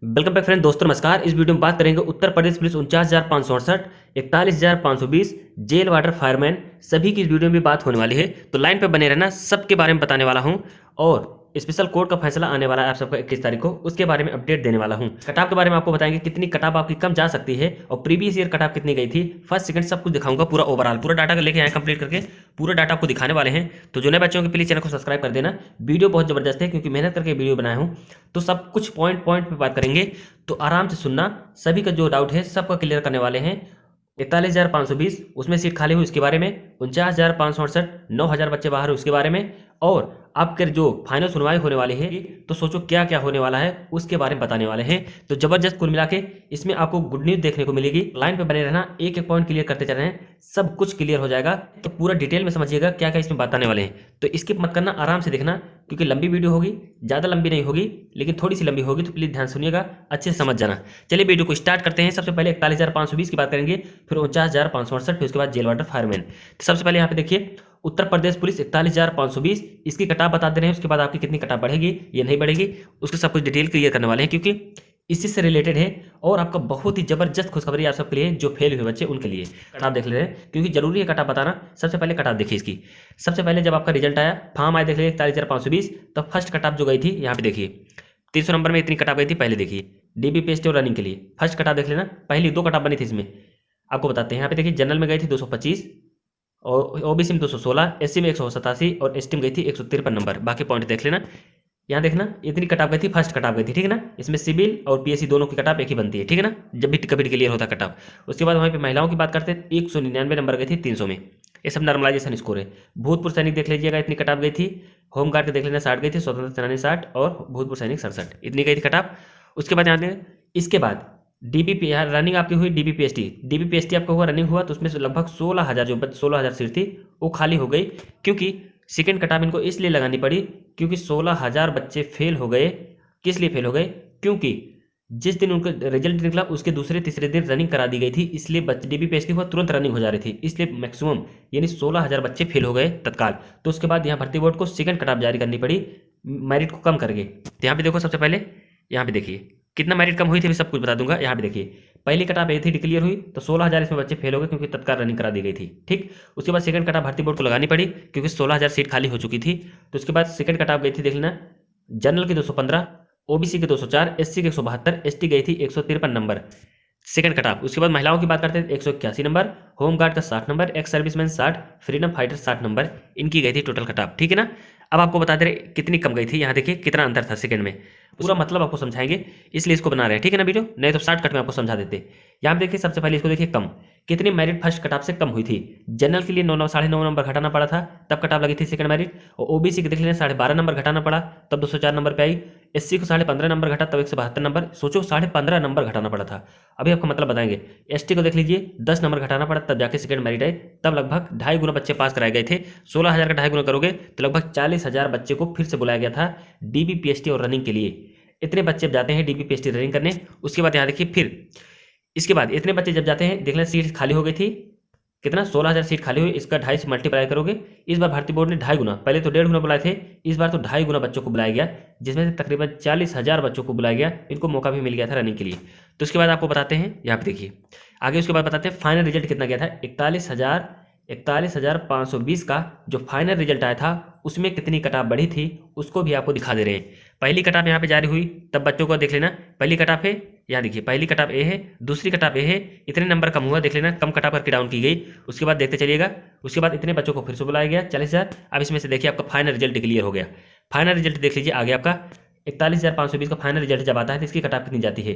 Welcome back friend. दोस्तों नमस्कार। इस वीडियो में बात करेंगे Uttar Pradesh police 49,568, 41,520 jail वार्डर fireman सभी की इस वीडियो में बात होने वाली है। तो लाइन पे बने रहना, सबके बारे में बताने वाला हूं और स्पेशल कोर्ट का फैसला आने वाला है आप सबका 21 तारीख को, उसके बारे में अपडेट देने वाला हूं। कटाप के बारे में आपको बताएंगे कितनी कटाप आपकी कम जा सकती है और प्रीवियस ईयर कटाप कितनी गई थी, फर्स्ट सेकंड सब कुछ दिखाऊंगा। पूरा ओवरऑल पूरा डाटा लेके आए कंप्लीट करके, पूरा डाटा आपको दिखाने वाले हैं। तो जो नए बच्चों के प्लीज चैनल को सब्सक्राइब कर देना। वीडियो बहुत जबरदस्त है क्योंकि मेहनत करके वीडियो बनाया हूं, तो सब कुछ पॉइंट पॉइंट पे बात करेंगे। तो आराम से सुनना, सभी का जो डाउट है सबका क्लियर करने वाले हैं। 41,520 उसमें सीट खाली हुई उसके बारे में, 49,568 9,000 बच्चे बाहर हुए उसके बारे में, और आपके जो फाइनल सुनवाई होने वाली है तो सोचो क्या क्या होने वाला है उसके बारे में बताने वाले हैं। तो जबरदस्त कुल मिला के इसमें आपको गुड न्यूज देखने को मिलेगी। लाइन पे बने रहना, एक एक पॉइंट क्लियर करते चल रहे हैं, सब कुछ क्लियर हो जाएगा। तो पूरा डिटेल में समझिएगा क्या क्या इसमें बताने वाले हैं। तो स्किप मत करना, आराम से देखना क्योंकि लंबी वीडियो होगी, ज़्यादा लंबी नहीं होगी लेकिन थोड़ी सी लंबी होगी, तो प्लीज़ ध्यान सुनिएगा, अच्छे से समझ जाना। चलिए वीडियो को स्टार्ट करते हैं। सबसे पहले 41,520 की बात करेंगे, फिर 49,568, फिर उसके बाद जेल वार्डर फायरमैन। तो सबसे पहले यहाँ पे देखिए उत्तर प्रदेश पुलिस 41,520 इसकी कटाप बता दे रहे हैं। उसके बाद आपकी कितनी कटाप बढ़ेगी ये नहीं बढ़ेगी, उसके सब कुछ डिटेल क्लियर करने वाले हैं क्योंकि इसी से रिलेटेड है। और आपका बहुत ही जबरदस्त खुशखबरी आप सबके लिए, जो फेल हुए बच्चे उनके लिए कटाप देख ले रहे हैं क्योंकि जरूरी है कटाप बताना। सबसे पहले कटाप देखिए इसकी। सबसे पहले जब आपका रिजल्ट आया, फॉर्म आया, देख लीजिए 41,520, तब फर्स्ट कटाप जो गई थी यहाँ पे देखिए 300 नंबर में इतनी कटाप गई थी। पहले देखिए डीबीपीएसटी और रनिंग के लिए फर्स्ट कटाप देख लेना, पहली दो कटाप बनी थी इसमें आपको बताते हैं। यहाँ पे देखिए जनरल में गई थी 225 और ओबीसी में 216, एससी में 187 और एसटी में गई थी 153 नंबर। बाकी पॉइंट देख लेना। यहाँ देखना इतनी कटाप गई थी, फर्स्ट कटाप गई थी, ठीक है ना। इसमें सिविल और पीएससी दोनों की कटाप एक ही बनती है, ठीक है ना, जब भी कभी क्लियर होता है कटाप। उसके बाद वहीं पे महिलाओं की बात करते हैं, 199 नंबर गई थी 300 में। ये सब नॉर्मलाइजेशन स्कोर है। भूतपूर्व सैनिक देख लीजिएगा इतनी कटाप गई थी। होमगार्ड के देख लेना 60 गई थी, स्वतंत्र सेनानी 60 और भूतपूर्व सैनिक 67, इतनी गई थी कटाप। उसके बाद यहाँ इसके बाद डीबीपी रनिंग आपकी हुई, डीबीपीएसटी आपका हुआ, रनिंग हुआ, तो उसमें से लगभग 16,000 जो 16,000 सीट थी वो खाली हो गई क्योंकि सेकेंड कटाप इनको इसलिए लगानी पड़ी क्योंकि 16,000 बच्चे फेल हो गए। किस लिए फेल हो गए? क्योंकि जिस दिन उनका रिजल्ट निकला उसके दूसरे तीसरे दिन रनिंग करा दी गई थी, इसलिए डीबीपीएसटी हुआ तुरंत रनिंग हो जा रही थी, इसलिए मैक्सिमम यानी 16,000 बच्चे फेल हो गए तत्काल। तो उसके बाद यहाँ भर्ती बोर्ड को सेकंड कटाप जारी करनी पड़ी मेरिट को कम करके। तो यहाँ पे देखो, सबसे पहले यहाँ पे देखिए कितना मेरिट कम हुई थी, सब कुछ बता दूंगा। यहाँ पे देखिए पहली कटाप ये थी डिक्लियर हुई तो 16,000 इसमें बच्चे फेल हो गए क्योंकि तत्काल रनिंग करा दी गई थी, ठीक। उसके बाद सेकंड कटाप भर्ती बोर्ड को लगानी पड़ी क्योंकि 16,000 सीट खाली हो चुकी थी। तो उसके बाद सेकंड कटाप गई थी, देख लेना, जनरल की 215, ओबीसी के 204, एससी के 172, एसटी गई थी 153 नंबर सेकंड कटाप। उसके बाद महिलाओं की बात करते हैं 181 नंबर, होमगार्ड का 60 number, ex serviceman 60, freedom fighter 60 number, इनकी गई थी टोटल कटाप, ठीक है ना। अब आपको बता दे रहे कितनी कम गई थी, यहाँ देखिए कितना अंतर था सेकंड में, पूरा मतलब आपको समझाएंगे इसलिए इसको बना रहे हैं, ठीक है ना वीडियो, नहीं तो शॉर्टकट में आपको समझा देते। यहाँ पे देखिए सबसे पहले इसको देखिए कम, कितनी मेरिट फर्स्ट कटाप से कम हुई थी। जनरल के लिए 9.5 नंबर घटाना पड़ा था, तब कटाप लगी थी सेकंड मेरिट। और ओबीसी के देख लेना 12.5 नंबर घटाना पड़ा, तब 204 नंबर पे आई। एससी को 15.5 नंबर घटा, तब 172 नंबर। सोचो 15.5 नंबर घटाना पड़ा था, अभी आपको मतलब बताएंगे। एसटी को देख लीजिए 10 नंबर घटाना पड़ा, तब जाके सेकंड मेरिट आई, तब लगभग 2.5 गुना बच्चे पास कराए गए थे। 16,000 का 2.5 गुना करोगे तो लगभग 40,000 बच्चे को फिर से बुलाया गया था डीबीपीएसटी और रनिंग के लिए। इतने बच्चे अब जाते हैं डीबीपीएसटी रनिंग करने। उसके बाद यहाँ देखिए फिर इसके बाद इतने बच्चे जब जाते हैं, देख लें सीट खाली हो गई थी, कितना 16,000 सीट खाली हुई, इसका 2.5 से मल्टीप्लाई करोगे। इस बार भारतीय बोर्ड ने 2.5 गुना, पहले तो 1.5 गुना बुलाए थे, इस बार तो 2.5 गुना बच्चों को बुलाया गया, जिसमें से तकरीबन 40,000 बच्चों को बुलाया गया, इनको मौका भी मिल गया था रनिंग के लिए। तो उसके बाद आपको बताते हैं, यहाँ पे देखिए आगे, उसके बाद बताते हैं फाइनल रिजल्ट कितना गया था। 41,520 का जो फाइनल रिजल्ट आया था उसमें कितनी कटाप बढ़ी थी उसको भी आपको दिखा दे रहे हैं। पहली कटाप यहाँ पे जारी हुई, तब बच्चों को देख लेना, पहली कटाप है, यहाँ देखिए पहली कटाप ए है, दूसरी कटाप ए है, इतने नंबर कम हुआ, देख लेना, कम कटाप करके डाउन की गई। उसके बाद देखते चलिएगा, उसके बाद इतने बच्चों को फिर से बुलाया गया 40,000। अब इसमें से देखिए आपका फाइनल रिजल्ट क्लियर हो गया। फाइनल रिजल्ट देख लीजिए आगे आपका 41,520 का फाइनल रिजल्ट जब आता है तो इसकी कटाप कितनी जाती है।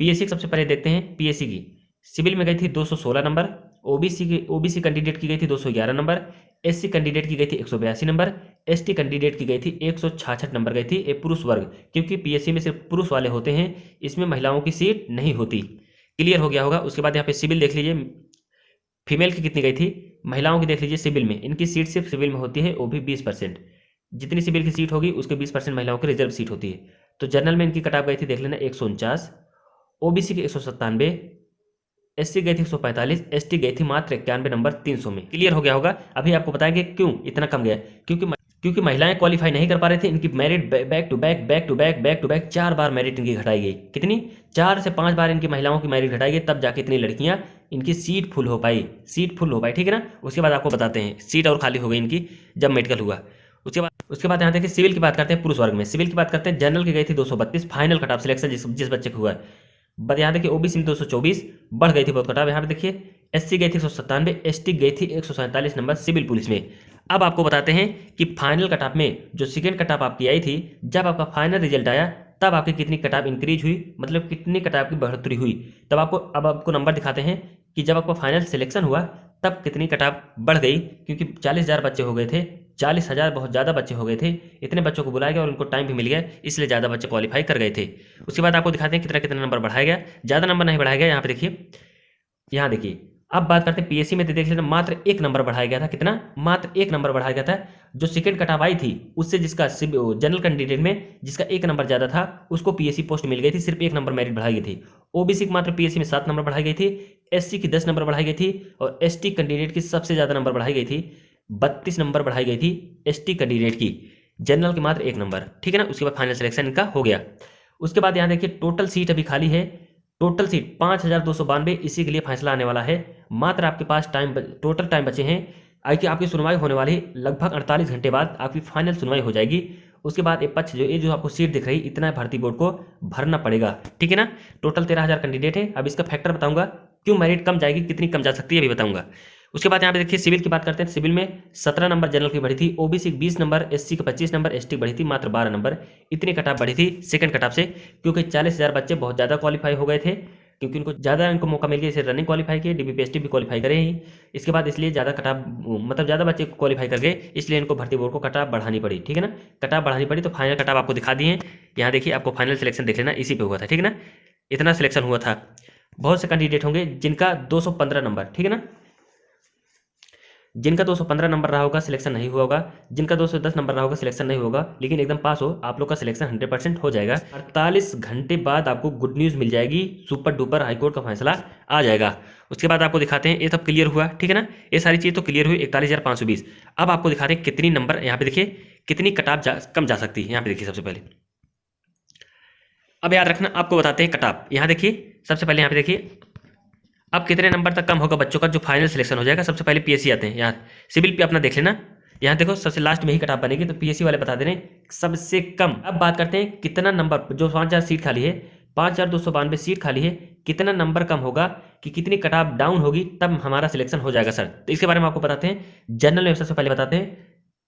पीएससी सबसे पहले देखते हैं, पीएससी की सिविल में गई थी 216 नंबर, ओबीसी कैंडिडेट की गई थी 211 नंबर, एससी कैंडिडेट की गई थी 182 नंबर, एसटी कैंडिडेट की गई थी 166 नंबर गई थी। ये पुरुष वर्ग, क्योंकि पीएससी में सिर्फ पुरुष वाले होते हैं, इसमें महिलाओं की सीट नहीं होती। क्लियर हो गया होगा। उसके बाद यहाँ पे सिविल देख लीजिए, फीमेल की कितनी गई थी, महिलाओं की देख लीजिए सिविल में, इनकी सीट सिर्फ सिविल में होती है, वो भी 20%। जितनी सिविल की सीट होगी उसके 20% महिलाओं की रिजर्व सीट होती है। तो जनरल में इनकी कटाप गई थी, देख लेना, 149, ओबीसी की 197, एससी गई थी 145, एसटी गई थी मात्र 91 नंबर 300 में। क्लियर हो गया होगा। अभी आपको बताएंगे क्यों इतना कम गया, क्योंकि महिलाएं क्वालिफाई नहीं कर पा रहे थे, इनकी मेरिट बैक टू बैक 4 बार मेरिट इनकी घटाई गई। कितनी? 4 से 5 बार इनकी महिलाओं की मेरिट घटाई गई, तब जाके इतनी लड़कियां इनकी सीट फुल हो पाई, ठीक है ना। उसके बाद आपको बताते हैं सीट और खाली हो गई इनकी जब मेडिकल हुआ। उसके बाद यहाँ देखिए सिविल की बात करते हैं। पुरुष वर्ग में सिविल की बात करते हैं, जनरल की गई थी 232 फाइनल कट ऑफ सिलेक्शन जिस बच्चे को हुआ है। बट यहाँ देखिए ओबीसी में 224 बढ़ गई थी बहुत कट ऑफ। यहाँ पे देखिए एससी गई थी 197, एसटी गई थी 147 नंबर सिविल पुलिस में। अब आपको बताते हैं कि फाइनल कट ऑफ में जो सेकेंड कट ऑफ आपकी आई थी, जब आपका फाइनल रिजल्ट आया तब आपकी कितनी कट ऑफ इंक्रीज हुई, मतलब कितनी कट ऑफ की बढ़ोतरी हुई। तब आपको नंबर दिखाते हैं कि जब आपका फाइनल सिलेक्शन हुआ तब कितनी कट ऑफ बढ़ गई, क्योंकि 40,000 बच्चे हो गए थे, 40,000 बहुत ज़्यादा बच्चे हो गए थे। इतने बच्चों को बुलाया गया और उनको टाइम भी मिल गया, इसलिए ज़्यादा बच्चे क्वालिफाई कर गए थे। उसके बाद आपको दिखाते हैं कितना नंबर बढ़ाया गया। ज़्यादा नंबर नहीं बढ़ाया गया। यहाँ पे देखिए, यहाँ देखिए अब बात करते हैं पीएससी में देख लेना, मात्र 1 नंबर बढ़ाया गया था। कितना? मात्र 1 नंबर बढ़ाया गया था। जो सेकंड कट ऑफ आई थी उससे जिसका जनरल कैंडिडेट में जिसका 1 नंबर ज़्यादा था उसको पीएससी पोस्ट मिल गई थी, सिर्फ 1 नंबर मेरिट बढ़ाई गई थी। ओबीसी की मात्र पीएससी में 7 नंबर बढ़ाई गई थी, एससी की 10 नंबर बढ़ाई गई थी और एसटी कैंडिडेट की सबसे ज़्यादा नंबर बढ़ाई गई थी, 32 नंबर बढ़ाई गई थी एसटी कैंडिडेट की, जनरल के मात्र 1 नंबर, ठीक है ना। उसके बाद फाइनल सिलेक्शन इनका हो गया। उसके बाद यहाँ देखिए टोटल सीट अभी खाली है, टोटल सीट 5292, इसी के लिए फैसला आने वाला है। मात्र आपके पास टोटल टाइम बचे हैं। आपकी सुनवाई होने वाली लगभग 48 घंटे बाद आपकी फाइनल सुनवाई हो जाएगी। उसके बाद ये जो आपको सीट दिख रही इतना भर्ती बोर्ड को भरना पड़ेगा, ठीक है ना। टोटल 13,000 कैंडिडेट है। अब इसका फैक्टर बताऊंगा, क्यों मेरिट कम जाएगी, कितनी कम जा सकती है अभी बताऊंगा। उसके बाद यहाँ पे देखिए सिविल की बात करते हैं। सिविल में 17 नंबर जनरल की बढ़ी थी, ओबीसी 20 नंबर, एससी के 25 नंबर, एसटी बढ़ी थी मात्र 12 नंबर। इतनी कटाप बढ़ी थी सेकंड कटाप से, क्योंकि 40,000 बच्चे बहुत ज़्यादा क्वालिफाई हो गए थे, क्योंकि उनको ज़्यादा मौका मिल गया। इसे रनिंग क्वालिफाई किए, डीबीपीएसटी भी क्वालिफाई करे ही। इसके बाद इसलिए ज़्यादा कटाप मतलब ज़्यादा बच्चे क्वालिफाई कर गए, इसलिए इनको भर्ती बोर्ड को कटाप बढ़ानी पड़ी, ठीक है ना। कटाप बढ़ानी पड़ी तो फाइनल कटाप आपको दिखा दिए। यहाँ देखिए आपको फाइनल सिलेक्शन देख लेना, इसी पे हुआ था, ठीक है ना। इतना सिलेक्शन हुआ था। बहुत से कैंडिडेट होंगे जिनका 215 नंबर, ठीक है ना, जिनका 215 नंबर रहा होगा सिलेक्शन नहीं हुआ होगा, जिनका 210 नंबर रहा होगा सिलेक्शन नहीं होगा, लेकिन एकदम पास हो आप लोग का सिलेक्शन 100% हो जाएगा। 48 घंटे बाद आपको गुड न्यूज़ मिल जाएगी, सुपर डुपर हाईकोर्ट का फैसला आ जाएगा। उसके बाद आपको दिखाते हैं, ये सब क्लियर हुआ, ठीक है ना, ये सारी चीज़ तो क्लियर हुई 41,520। अब आपको दिखाते हैं कितनी नंबर, यहाँ पे देखिए कितनी कटाप कम जा सकती है। यहाँ पे देखिए सबसे पहले, अब याद रखना आपको बताते हैं कटाप। यहाँ देखिए सबसे पहले, यहाँ पे देखिए अब कितने नंबर तक कम होगा बच्चों का जो फाइनल सिलेक्शन हो जाएगा। सबसे पहले पीएससी आते हैं, यहाँ सिविल पे अपना देख लेना। यहाँ देखो सबसे लास्ट में ही कटाप बनेगी, तो पीएससी वाले बता दे रहे हैं सबसे कम। अब बात करते हैं कितना नंबर, जो 5,000 सीट खाली है, 5,292 सीट खाली है, कितना नंबर कम होगा कि कितनी कटाप डाउन होगी तब हमारा सिलेक्शन हो जाएगा सर। तो इसके बारे में आपको बताते हैं। जनरल में सबसे पहले बताते हैं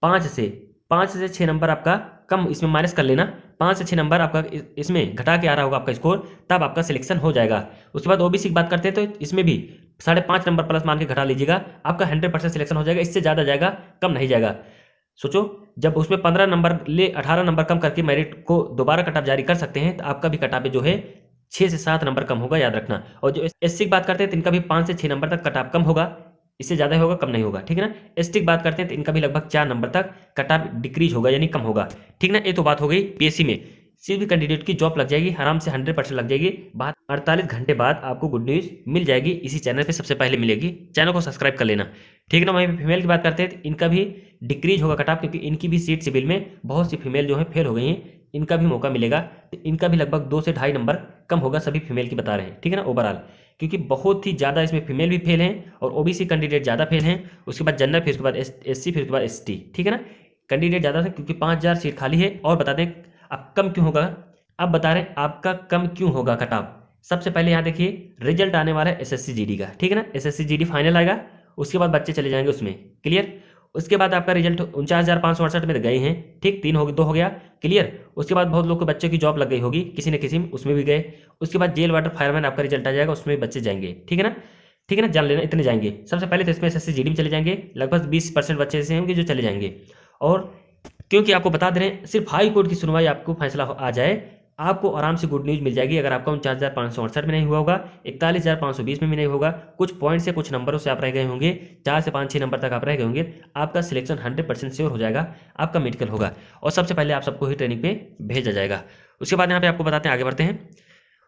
5 से 6 नंबर आपका कम, इसमें माइनस कर लेना। 5 से 6 नंबर आपका इसमें घटा के आ रहा होगा आपका स्कोर, तब आपका सिलेक्शन हो जाएगा। उसके बाद ओबीसी की बात करते हैं, तो इसमें भी 5.5 नंबर प्लस मान के घटा लीजिएगा, आपका 100% सिलेक्शन हो जाएगा। इससे ज़्यादा जाएगा, कम नहीं जाएगा। सोचो जब उसमें 15 नंबर ले 18 नंबर कम करके मेरिट को दोबारा कटऑफ जारी कर सकते हैं, तो आपका भी कटऑफ जो है 6 से 7 नंबर कम होगा, याद रखना। और जो एससी की बात करते हैं तो इनका भी 5 से 6 नंबर तक कटऑफ कम होगा, इससे ज़्यादा होगा, कम नहीं होगा, ठीक है ना। एसटी की बात करते हैं तो इनका भी लगभग 4 नंबर तक कटऑफ डिक्रीज होगा, यानी कम होगा, ठीक ना। ये तो बात हो गई पीएससी में। किसी भी कैंडिडेट की जॉब लग जाएगी आराम से, 100% लग जाएगी। बात 48 घंटे बाद आपको गुड न्यूज़ मिल जाएगी, इसी चैनल पे सबसे पहले मिलेगी। चैनल को सब्सक्राइब कर लेना, ठीक है ना। वहीं फीमेल की बात करते हैं तो इनका भी डिक्रीज होगा कटऑफ, क्योंकि इनकी भी सीट सिविल में बहुत सी फीमेल जो है फेल हो गई हैं, इनका भी मौका मिलेगा। तो इनका भी लगभग 2 से 2.5 नंबर कम होगा, सभी फीमेल की बता रहे हैं, ठीक है ना, ओवरऑल। क्योंकि बहुत ही ज़्यादा इसमें फीमेल भी फेल हैं और ओबीसी कैंडिडेट ज़्यादा फेल हैं। उसके बाद जनरल, फिर उसके बाद एससी, फिर उसके बाद एसटी, ठीक है ना। कैंडिडेट ज़्यादा थे क्योंकि 5,000 सीट खाली है। और बता दें अब कम क्यों होगा, अब बता रहे हैं आपका कम क्यों होगा कटऑफ। सबसे पहले यहाँ देखिए रिजल्ट आने वाला है एसएससी जीडी का, ठीक है ना। एसएससी जीडी फाइनल आएगा, उसके बाद बच्चे चले जाएंगे उसमें, क्लियर। उसके बाद आपका रिजल्ट 49,568 में गए हैं, ठीक, 2 हो गया, क्लियर। उसके बाद बहुत लोग के बच्चों की जॉब लग गई होगी किसी न किसी में, उसमें भी गए। उसके बाद जेल वाटर फायरमैन आपका रिजल्ट आ जाएगा, उसमें बच्चे जाएंगे, ठीक है ना, ठीक है ना, जान लेना इतने जाएंगे। सबसे पहले तो इसमें एसएससी जीडी में चले जाएंगे, लगभग 20% बच्चे ऐसे होंगे जो चले जाएंगे। और क्योंकि आपको बता दे रहे हैं सिर्फ हाई कोर्ट की सुनवाई आपको फैसला आ जाए, आपको आराम से गुड न्यूज़ मिल जाएगी। अगर आपका 49,568 में नहीं हुआ होगा, 41,520 में भी नहीं होगा, कुछ पॉइंट से कुछ नंबरों से आप रह गए होंगे, 4 से 5-6 नंबर तक आप रह गए होंगे, आपका सिलेक्शन 100% श्योर हो जाएगा, आपका मेडिकल होगा और सबसे पहले आप सबको ही ट्रेनिंग पे भेजा जाएगा। उसके बाद यहाँ पे आपको बताते हैं, आगे बढ़ते हैं।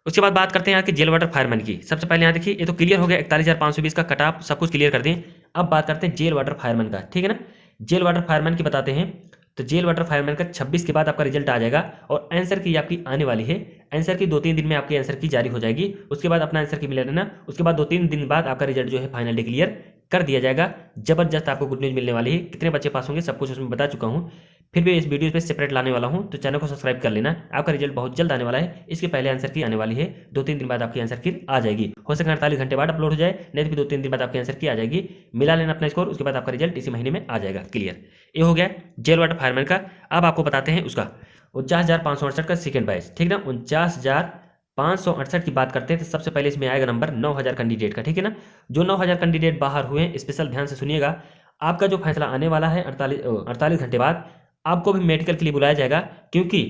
उसके बाद बात करते हैं यहाँ के जेल वाटर फायरमैन की। सबसे पहले यहाँ देखिए ये तो क्लियर हो गया, 41,520 का कट ऑफ सब कुछ क्लियर कर दें। अब बात करते हैं जेल वाटर फायरमैन का, ठीक है ना। जेल वाटर फायरमैन की बताते हैं तो जेल वाटर फायरमैन का 26 के बाद आपका रिजल्ट आ जाएगा और आंसर की आपकी आने वाली है। आंसर की 2-3 दिन में आपकी आंसर की जारी हो जाएगी। उसके बाद अपना आंसर की मिला रहना, उसके बाद 2-3 दिन बाद आपका रिजल्ट जो है फाइनल डिक्लेयर कर दिया जाएगा। जबरदस्त आपको गुड न्यूज़ मिलने वाली है। कितने बच्चे पास होंगे सब कुछ उसमें बता चुका हूँ, फिर भी इस वीडियो पे सेपरेट लाने वाला हूँ, तो चैनल को सब्सक्राइब कर लेना। आपका रिजल्ट बहुत जल्द आने वाला है। इसके पहले आंसर की आने वाली है, 2-3 दिन बाद आपकी आंसर की आ जाएगी। हो सके 48 घंटे बाद अपलोड हो जाए, नहीं तो 2-3 दिन बाद आपकी आंसर की आ जाएगी। मिला लेना अपना स्कोर, उसके बाद आपका रिजल्ट इसी महीने में आ जाएगा। क्लियर, ये हो गया जेल वाटर फायरमैन का। अब आपको बताते हैं उसका 49,568 का सेकेंड बैच, ठीक ना। 49,568 की बात करते हैं तो सबसे पहले इसमें आएगा नंबर 9,000 कैंडिडेट का, ठीक है ना। जो 9,000 कैंडिडेट बाहर हुए हैं, स्पेशल ध्यान से सुनिएगा। आपका जो फैसला आने वाला है 48 घंटे बाद आपको भी मेडिकल के लिए बुलाया जाएगा, क्योंकि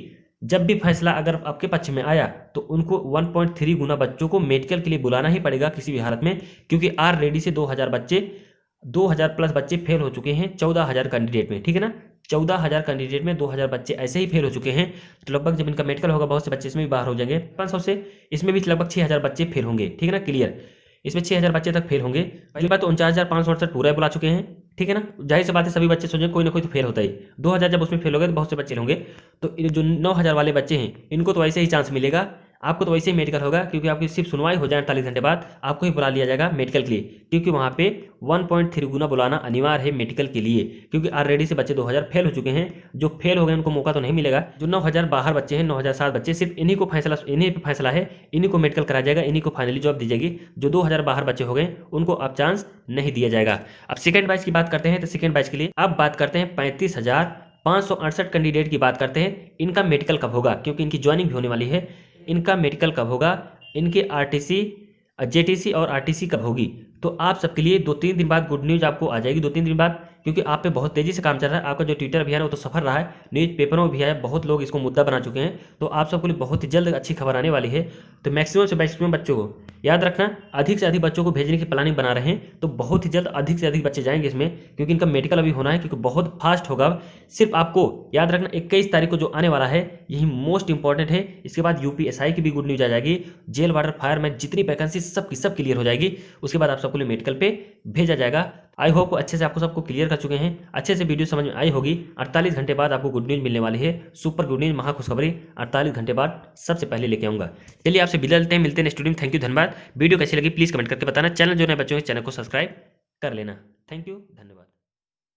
जब भी फैसला अगर आपके पक्ष में आया तो उनको 1.3 गुना बच्चों को मेडिकल के लिए बुलाना ही पड़ेगा किसी भी हालत में, क्योंकि ऑलरेडी से 2,000 प्लस बच्चे फेल हो चुके हैं 14,000 कैंडिडेट में, ठीक है ना। 14,000 कैंडिडेट में 2,000 बच्चे ऐसे ही फेल हो चुके हैं। तो लगभग जब इनका मेडिकल होगा बहुत से बच्चे इसमें भी बाहर हो जाएंगे 500 से, इसमें भी लगभग 6,000 बच्चे फेल होंगे, ठीक है ना। क्लियर, इसमें 6,000 बच्चे तक फेल होंगे। पहली बात तो 49,568 पूरा बुला चुके हैं, ठीक है ना। जाहिर सी बात है सभी बच्चे सोचेंगे कोई ना कोई तो फेल होता ही। 2,000 जब उसमें फेल हो गए तो बहुत से बच्चे होंगे, तो जो 9,000 वाले बच्चे हैं इनको तो वैसे ही चांस मिलेगा, आपको तो वैसे ही मेडिकल होगा, क्योंकि आपकी सिर्फ सुनवाई हो जाए 48 घंटे बाद आपको ही बुला लिया जाएगा मेडिकल के लिए, क्योंकि वहाँ पे 1.3 गुना बुलाना अनिवार्य है मेडिकल के लिए, क्योंकि ऑलरेडी से बच्चे 2,000 फेल हो चुके हैं। जो फेल हो गए उनको मौका तो नहीं मिलेगा। जो 9,000 बाहर बच्चे हैं, 9,007 बच्चे, सिर्फ इन्हीं पे फैसला है, इन्हीं को मेडिकल कराया जाएगा, इन्हीं को फाइनली जॉब दी जाएगी। जो 2,000 बाहर बच्चे हो गए उनको अब चांस नहीं दिया जाएगा। अब सेकेंड बैच की बात करते हैं, तो सेकेंड बैच के लिए अब बात करते हैं 35,568 कैंडिडेट की बात करते हैं। इनका मेडिकल कब होगा, क्योंकि इनकी ज्वाइनिंग भी होने वाली है। इनका मेडिकल कब होगा, इनके आरटीसी, जेटीसी और आरटीसी कब होगी, तो आप सबके लिए 2-3 दिन बाद गुड न्यूज़ आपको आ जाएगी। 2-3 दिन बाद, क्योंकि आप पे बहुत तेजी से काम चल रहा है। आपका जो ट्विटर अभियान है वो तो सफल रहा है, न्यूज़ पेपरों में भी आया, बहुत लोग इसको मुद्दा बना चुके हैं। तो आप सबके लिए बहुत ही जल्द अच्छी खबर आने वाली है। तो मैक्सिमम से मैक्सिमम बच्चों को याद रखना, अधिक से अधिक बच्चों को भेजने की प्लानिंग बना रहे हैं। तो बहुत ही जल्द अधिक से अधिक बच्चे जाएंगे इसमें, क्योंकि इनका मेडिकल अभी होना है, क्योंकि बहुत फास्ट होगा। सिर्फ आपको याद रखना 21 तारीख को जो आने वाला है यही मोस्ट इंपॉर्टेंट है। इसके बाद यूपीएसआई की भी गुड न्यूज आ जाएगी। जेल वाटर फायर में जितनी वैकेंसी सब क्लियर हो जाएगी। उसके बाद आप सबको लिए मेडिकल पे भेजा जाएगा। आई होप अच्छे से आपको सबको क्लियर कर चुके हैं, अच्छे से वीडियो समझ में आई होगी। 48 घंटे बाद आपको गुड न्यूज़ मिलने वाली है, सुपर गुड न्यूज़, महा खुशखबरी 48 घंटे बाद सबसे पहले लेके आऊँगा। चलिए आपसे विदा लेते हैं, मिलते हैं स्टूडियो में। थैंक यू, धन्यवाद। वीडियो कैसी लगी प्लीज़ कमेंट करके बताना। चैनल जो नए बच्चों हैं चैनल को सब्सक्राइब कर लेना। थैंक यू, धन्यवाद।